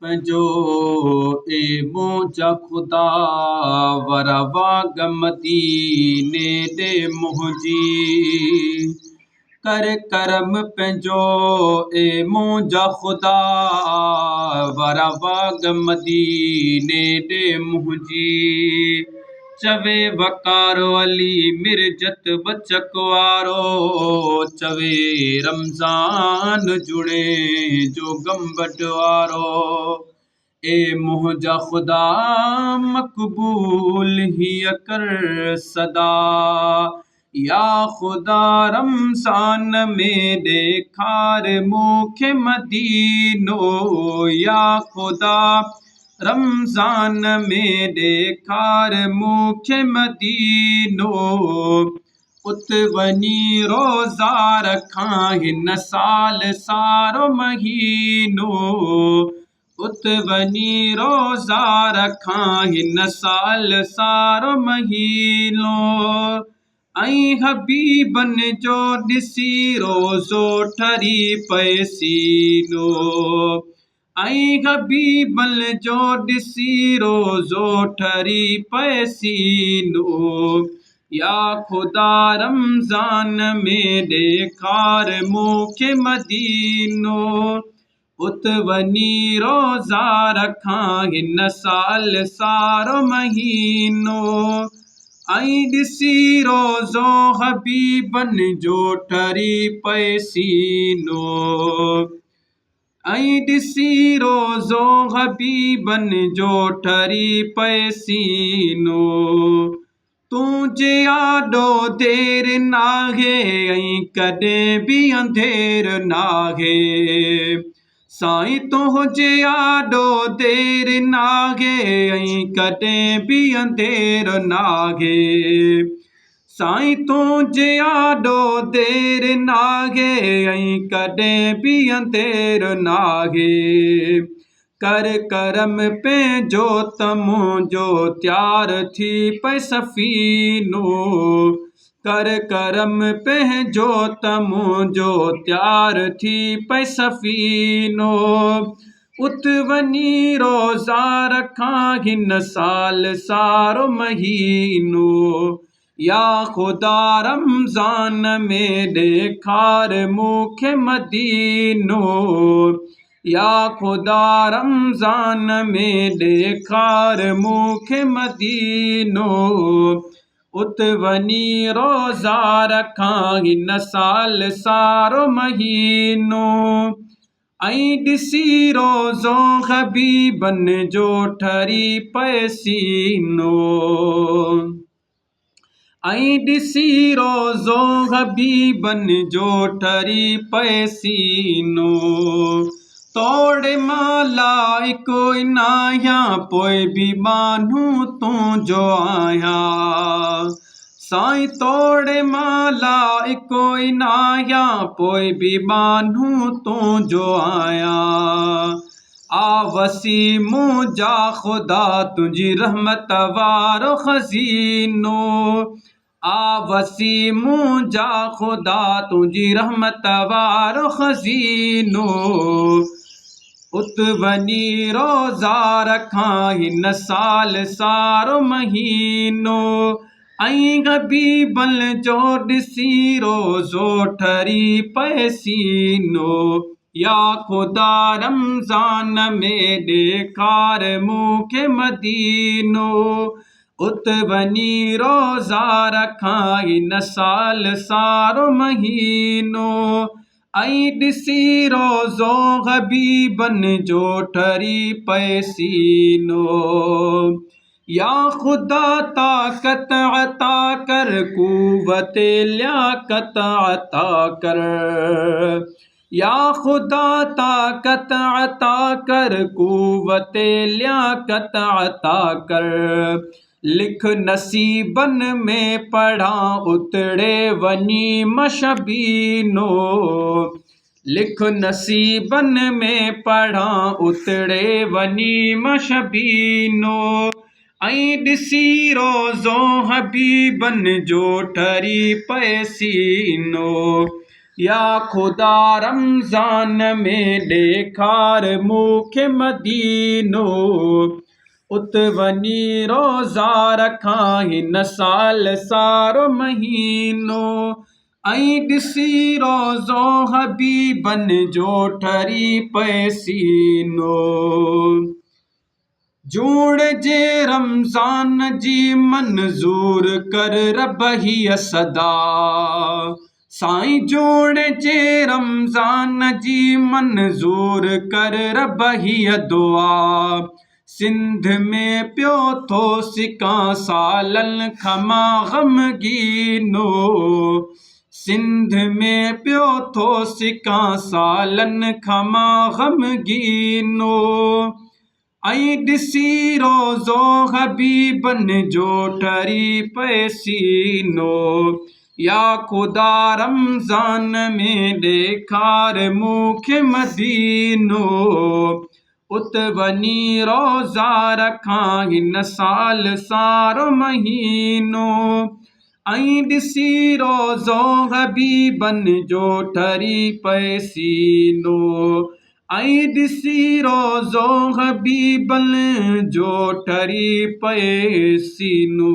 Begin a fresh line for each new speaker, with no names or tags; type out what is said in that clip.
पंहिंजो ए मुंहिंजा ख़ुदा वरवा मदीने ॾे मुंहिंजी कर करम पंहिंजो ए मुंहिंजा ख़ुदा वरवा मदीने ॾे मुंहिंजी चवे वकारो अली मिर्जत बचक वारो चवे रमज़ान जुड़े जो गंबड वारो ए मुंहिंजा ख़ुदा मक़बूल हीअ कर सदा या ख़ुदा रमज़ान में ॾेखार मूंखे मदीनो या ख़ुदा रमज़ान में ॾेखार मूंखे मदीनो उत वञी रोज़ा रखां हिन साल सारो महीनो उत वञी रोज़ा रखां हिन साल सारो महीनो ऐं हबीबन जो ॾिसी रोज़ो ठरी पए सीनो ऐं हबीबन जो ॾिसी रोज़ो ठरी पए सीनो या ख़ुदा रमज़ान में ॾेखार मूंखे मदीनो उत वञी रोज़ा रखां हिन साल सारो महीनो ऐं ॾिसी रोज़ो हबीबन जो ठरी पए सीनो ऐं ॾिसी रोज़ो हबीबन जो ठरी पए सीनो तुंहिंजे आॾो देर नाहे ऐं कॾहिं बि अंधेर नाहे साईं तुंहिंजे आॾो देर नाहे ऐं कॾहिं बि अंधेर नाहे साईं तुंहिंजे आॾो देर नाहे ऐं कॾहिं बि अंधेर नाहे कर करम पंहिंजो त मुंहिंजो तयारु थी पए सफ़ीनो कर करम पंहिंजो त मुंहिंजो तयारु थी पए सफ़ीनो उत वञी रोज़ा रखां हिन साल सारो महीनो या ख़ुदा रमज़ान में ॾेखार मूंखे मदीनो या ख़ुदा रमज़ान में ॾेखार मूंखे मदीनो उत वञी रोज़ा रखां हिन साल सारो महीनो ऐं ॾिसी रोज़ो हबीबन जो ठरी पए सीनो ऐं ॾिसी रोज़ो हबीबन जो ठरी पए सीनो तोड़े माला कोई न आहियां पोइ बि माण्हू तुंहिंजो आहियां साईं तोड़े माला कोई न आहियां पोइ बि माण्हू तुंहिंजो आहियां आवसी मुंहिंजा ख़ुदा तुंहिंजी रहमत वारो ख़ज़ीनो आवसी मुंहिंजा ख़ुदा तुंहिंजी रहमत वारो ख़ज़ीनो उत वञी रोज़ा रखां हिन साल सारो महीनो ऐं हबीबन जो ॾिसी रोज़ो ठरी पए सीनो या ख़ुदा रमज़ान में ॾेखार मूंखे मदीनो उत वञी रोज़ा रखां हिन साल सारो महीनो ऐं ॾिसी रोज़ो हबीबन जो ठरी पए सीनो या ख़ुदा ताक़त अता कर क़ुव्वत लियाक़त अता कर या ख़ुदा ताक़त अता कर क़ुव्वत लियाक़त अता कर लिख नसीबन में पढ़ां उतड़े वञी मशबीनो लिख नसीबन में पढ़ां उतड़े वञी मशबीनो ऐं ॾिसी रोज़ो हबीबन जो ठरी पए सीनो या ख़ुदा रमज़ान में ॾेखार मूंखे मदीनो, उत वञी रोज़ा रखां हिन साल सारो महीनो। ऐं ॾिसी रोज़ो हबीबन जो ठरी पए सीनो। जूड़ जे रमज़ान जी मंज़ूर कर रब हीअ सदा, साईं जूड़ जे रमज़ान जी मंज़ूर कर रब हीअ दुआ। सिंध में पियो थो सिकां सालनि खां मां ग़मगीनो, सिंध में पियो थो सिकां सालनि खां मां ग़मगीनो। ऐं ॾिसी रोज़ो हबीबन जो ठरी पए सीनो। या ख़ुदा रमज़ान में ॾेखार मूंखे मदीनो, उत वञी रोज़ा रखां हिन साल सारो महीनो। ऐं ॾिसी रोज़ो हबीबन जो ठरी पए सीनो। ऐं ॾिसी रोज़ो हबीबन जो ठरी पए सीनो।